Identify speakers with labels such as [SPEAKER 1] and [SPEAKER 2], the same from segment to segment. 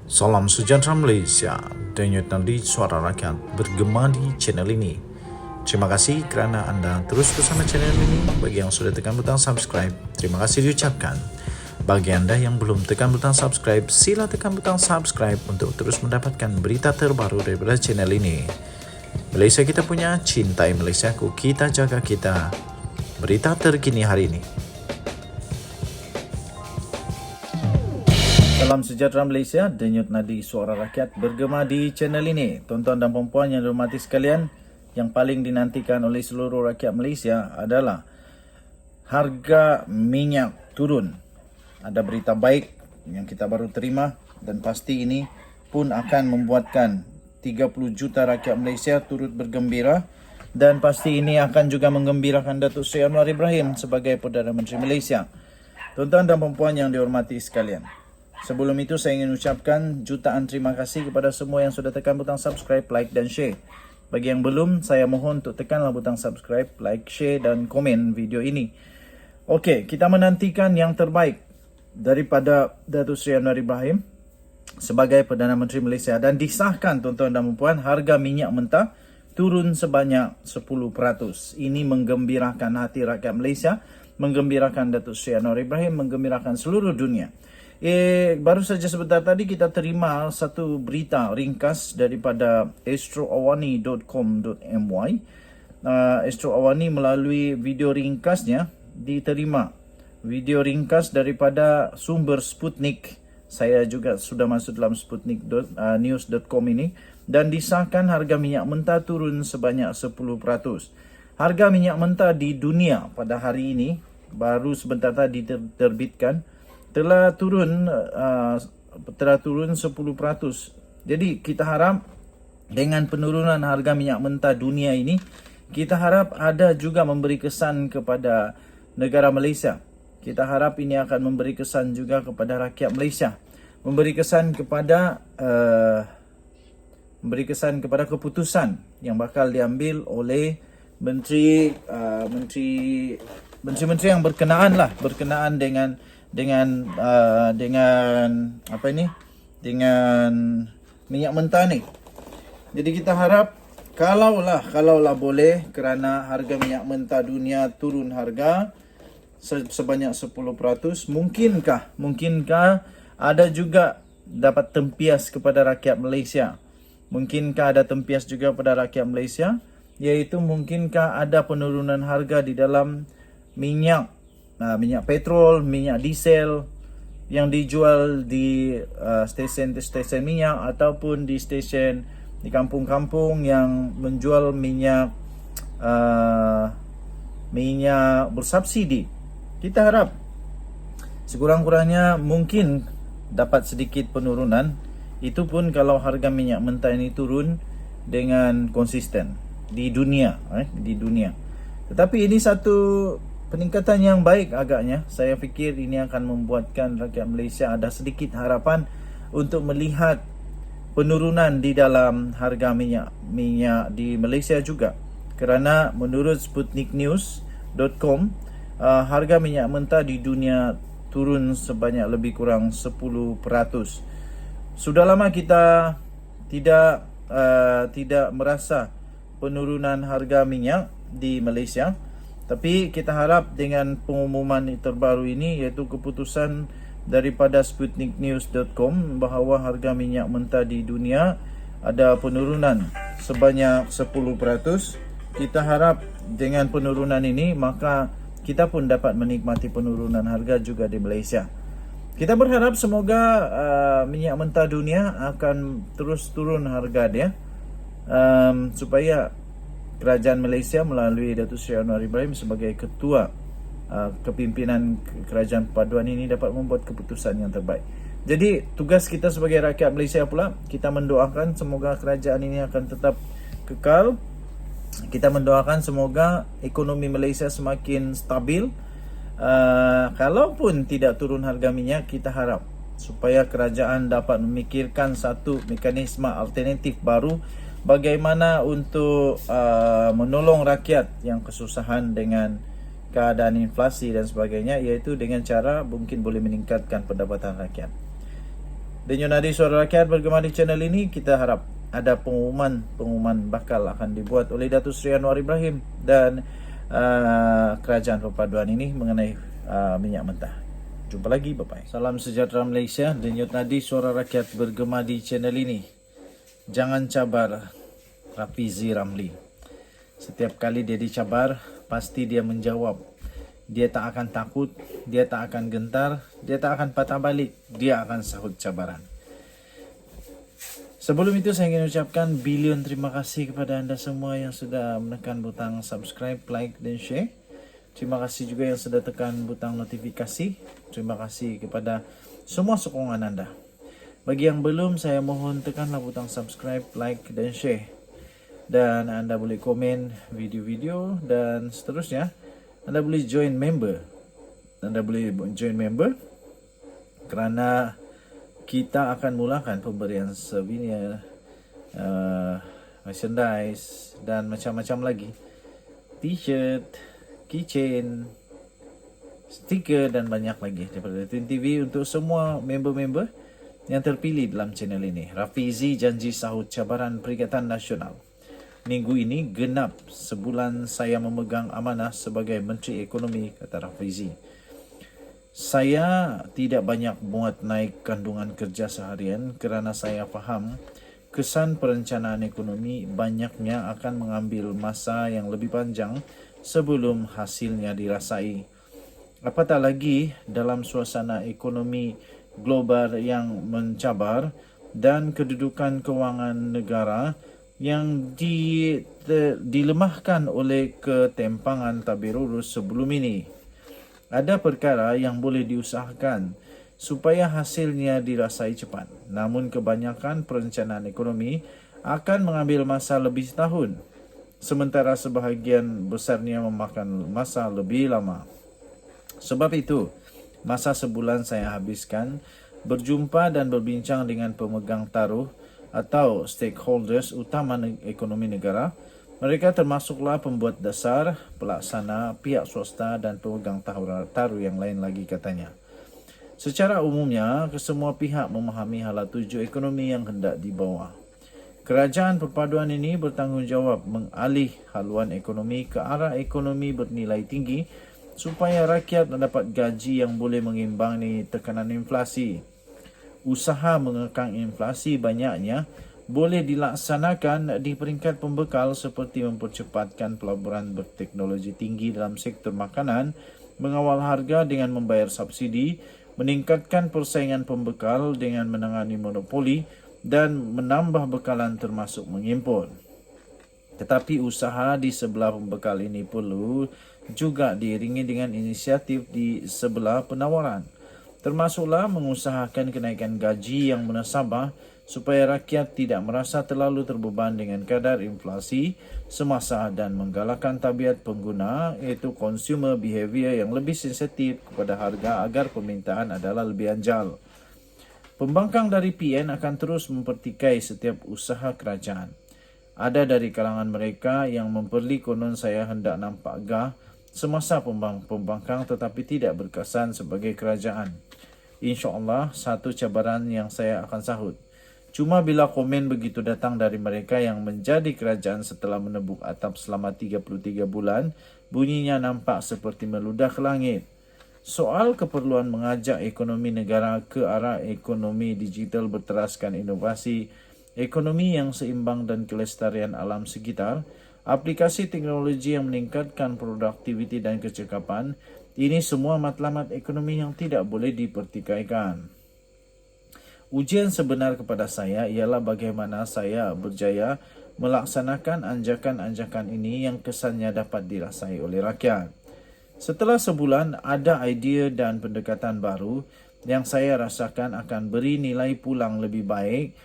[SPEAKER 1] Salam sejahtera Malaysia, denyut nadi suara rakyat bergema di channel ini. Terima kasih kerana anda terus bersama channel ini. Bagi yang sudah tekan butang subscribe, terima kasih diucapkan. Bagi anda yang belum tekan butang subscribe, sila tekan butang subscribe untuk terus mendapatkan berita terbaru daripada channel ini. Malaysia kita punya, cintai Malaysiaku, kita jaga kita. Berita terkini hari ini. Salam sejahtera Malaysia, denyut nadi suara rakyat bergema di channel ini. Tuan-tuan dan puan-puan yang dihormati sekalian, yang paling dinantikan oleh seluruh rakyat Malaysia adalah harga minyak turun. Ada berita baik yang kita baru terima dan pasti ini pun akan membuatkan 30 juta rakyat Malaysia turut bergembira, dan pasti ini akan juga menggembirakan Datuk Seri Anwar Ibrahim sebagai Perdana Menteri Malaysia. Tuan-tuan dan puan-puan yang dihormati sekalian, sebelum itu saya ingin ucapkan jutaan terima kasih kepada semua yang sudah tekan butang subscribe, like dan share. Bagi yang belum, saya mohon untuk tekanlah butang subscribe, like, share dan komen video ini. Okey, kita menantikan yang terbaik daripada Datuk Seri Anwar Ibrahim sebagai Perdana Menteri Malaysia, dan disahkan tuan-tuan dan puan, harga minyak mentah turun sebanyak 10%. Ini menggembirakan hati rakyat Malaysia, menggembirakan Datuk Seri Anwar Ibrahim, menggembirakan seluruh dunia. Baru saja sebentar tadi kita terima satu berita ringkas daripada astroawani.com.my. Astroawani melalui video ringkasnya diterima video ringkas daripada sumber Sputnik. Saya juga sudah masuk dalam sputniknews.com ini, dan disahkan harga minyak mentah turun sebanyak 10%. Harga minyak mentah di dunia pada hari ini baru sebentar tadi diterbitkan telah turun 10%. Jadi kita harap dengan penurunan harga minyak mentah dunia ini, kita harap ada juga memberi kesan kepada negara Malaysia. Kita harap ini akan memberi kesan juga kepada rakyat Malaysia, memberi kesan kepada keputusan yang bakal diambil oleh menteri-menteri yang berkenaan dengan minyak mentah ni. Jadi kita harap kalaulah boleh, kerana harga minyak mentah dunia turun harga sebanyak 10%, mungkinkah ada juga dapat tempias kepada rakyat Malaysia? Mungkinkah ada tempias juga pada rakyat Malaysia, iaitu mungkinkah ada penurunan harga di dalam minyak petrol, minyak diesel yang dijual di stesen minyak ataupun di stesen di kampung-kampung yang menjual minyak bersubsidi. Kita harap sekurang-kurangnya mungkin dapat sedikit penurunan. Itu pun kalau harga minyak mentah ini turun dengan konsisten di dunia, Tetapi ini satu peningkatan yang baik agaknya. Saya fikir ini akan membuatkan rakyat Malaysia ada sedikit harapan untuk melihat penurunan di dalam harga minyak di Malaysia juga. Kerana menurut sputniknews.com, harga minyak mentah di dunia turun sebanyak lebih kurang 10%. Sudah lama kita tidak merasa penurunan harga minyak di Malaysia. Tapi kita harap dengan pengumuman terbaru ini, iaitu keputusan daripada sputniknews.com bahawa harga minyak mentah di dunia ada penurunan sebanyak 10%. Kita harap dengan penurunan ini, maka kita pun dapat menikmati penurunan harga juga di Malaysia. Kita berharap semoga minyak mentah dunia akan terus turun harga dia, supaya Kerajaan Malaysia melalui Datuk Seri Anwar Ibrahim sebagai ketua kepimpinan Kerajaan Perpaduan ini dapat membuat keputusan yang terbaik. Jadi tugas kita sebagai rakyat Malaysia pula, kita mendoakan semoga kerajaan ini akan tetap kekal. Kita mendoakan semoga ekonomi Malaysia semakin stabil. Kalaupun tidak turun harga minyak, kita harap supaya kerajaan dapat memikirkan satu mekanisme alternatif baru bagaimana untuk menolong rakyat yang kesusahan dengan keadaan inflasi dan sebagainya, iaitu dengan cara mungkin boleh meningkatkan pendapatan rakyat. Denyo Nadi Suara Rakyat bergema di channel ini, kita harap ada pengumuman bakal akan dibuat oleh Datuk Seri Anwar Ibrahim dan Kerajaan Perpaduan ini mengenai minyak mentah. Jumpa lagi, bye-bye. Salam sejahtera Malaysia. Denyut Nadi Suara Rakyat bergema di channel ini. Jangan cabar Rafizi Ramli. Setiap kali dia dicabar, pasti dia menjawab. Dia tak akan takut, dia tak akan gentar, dia tak akan patah balik, dia akan sahut cabaran. Sebelum itu saya ingin ucapkan bilion terima kasih kepada anda semua yang sudah menekan butang subscribe, like dan share. Terima kasih juga yang sudah tekan butang notifikasi. Terima kasih kepada semua sokongan anda. Bagi yang belum, saya mohon tekanlah butang subscribe, like dan share. Dan anda boleh komen video-video dan seterusnya. Anda boleh join member. Kerana kita akan mulakan pemberian souvenir, merchandise dan macam-macam lagi. T-shirt, keychain, stiker dan banyak lagi daripada Twin TV untuk semua member-member yang terpilih dalam channel ini. Rafizi janji sahut cabaran Perikatan Nasional. Minggu ini genap sebulan saya memegang amanah sebagai Menteri Ekonomi, kata Rafizi. Saya tidak banyak muat naik kandungan kerja seharian kerana saya faham kesan perencanaan ekonomi banyaknya akan mengambil masa yang lebih panjang sebelum hasilnya dirasai. Apatah lagi dalam suasana ekonomi global yang mencabar dan kedudukan kewangan negara yang dilemahkan oleh ketempangan tabir urus sebelum ini. Ada perkara yang boleh diusahakan supaya hasilnya dirasai cepat. Namun kebanyakan perencanaan ekonomi akan mengambil masa lebih setahun, sementara sebahagian besarnya memakan masa lebih lama. Sebab itu, masa sebulan saya habiskan berjumpa dan berbincang dengan pemegang taruh atau stakeholders utama ekonomi negara. Mereka termasuklah pembuat dasar, pelaksana, pihak swasta dan pemegang taruh yang lain lagi, katanya. Secara umumnya, kesemua pihak memahami hala tuju ekonomi yang hendak dibawa. Kerajaan Perpaduan ini bertanggungjawab mengalih haluan ekonomi ke arah ekonomi bernilai tinggi supaya rakyat mendapat gaji yang boleh mengimbangi tekanan inflasi. Usaha mengekang inflasi banyaknya boleh dilaksanakan di peringkat pembekal seperti mempercepatkan pelaburan berteknologi tinggi dalam sektor makanan, mengawal harga dengan membayar subsidi, meningkatkan persaingan pembekal dengan menangani monopoli dan menambah bekalan termasuk mengimpor. Tetapi usaha di sebelah pembekal ini perlu juga diiringi dengan inisiatif di sebelah penawaran. Termasuklah mengusahakan kenaikan gaji yang munasabah supaya rakyat tidak merasa terlalu terbeban dengan kadar inflasi semasa dan menggalakkan tabiat pengguna, iaitu consumer behavior yang lebih sensitif kepada harga agar permintaan adalah lebih anjal. Pembangkang dari PN akan terus mempertikai setiap usaha kerajaan. Ada dari kalangan mereka yang memperli konon saya hendak nampak gah semasa pembangkang tetapi tidak berkesan sebagai kerajaan. InsyaAllah satu cabaran yang saya akan sahut. Cuma bila komen begitu datang dari mereka yang menjadi kerajaan setelah menebuk atap selama 33 bulan, bunyinya nampak seperti meludah ke langit. Soal keperluan mengajak ekonomi negara ke arah ekonomi digital berteraskan inovasi, ekonomi yang seimbang dan kelestarian alam sekitar, aplikasi teknologi yang meningkatkan produktiviti dan kecekapan, ini semua matlamat ekonomi yang tidak boleh dipertikaikan. Ujian sebenar kepada saya ialah bagaimana saya berjaya melaksanakan anjakan-anjakan ini yang kesannya dapat dirasai oleh rakyat. Setelah sebulan, ada idea dan pendekatan baru yang saya rasakan akan beri nilai pulang lebih baik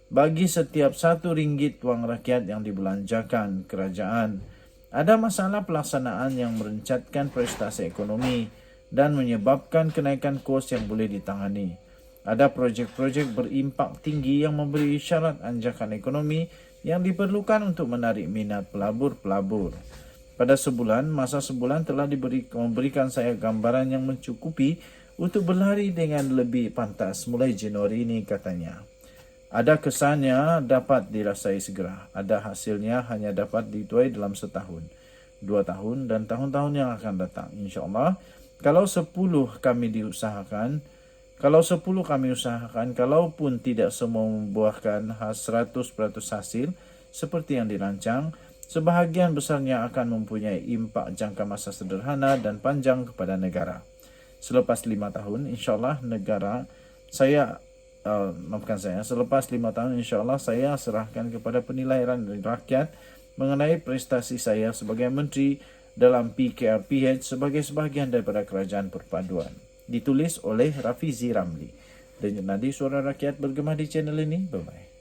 [SPEAKER 1] bagi setiap RM1 wang rakyat yang dibelanjakan kerajaan. Ada masalah pelaksanaan yang merencatkan prestasi ekonomi dan menyebabkan kenaikan kos yang boleh ditangani. Ada projek-projek berimpak tinggi yang memberi syarat anjakan ekonomi yang diperlukan untuk menarik minat pelabur-pelabur. Pada masa sebulan telah memberikan saya gambaran yang mencukupi untuk berlari dengan lebih pantas mulai Januari ini katanya. Ada kesannya dapat dirasai segera. Ada hasilnya hanya dapat dituai dalam setahun, 2 tahun dan tahun-tahun yang akan datang. InsyaAllah, kalau 10 kami diusahakan, kalaupun tidak semua membuahkan 100% hasil seperti yang dirancang, sebahagian besarnya akan mempunyai impak jangka masa sederhana dan panjang kepada negara. Selepas 5 tahun, insyaAllah selepas 5 tahun insyaAllah saya serahkan kepada penilaian dari rakyat mengenai prestasi saya sebagai menteri dalam PKRPH sebagai sebahagian daripada kerajaan perpaduan. Ditulis oleh Rafizi Ramli. Dan Nadi Suara Rakyat bergema di channel ini. Bye-bye.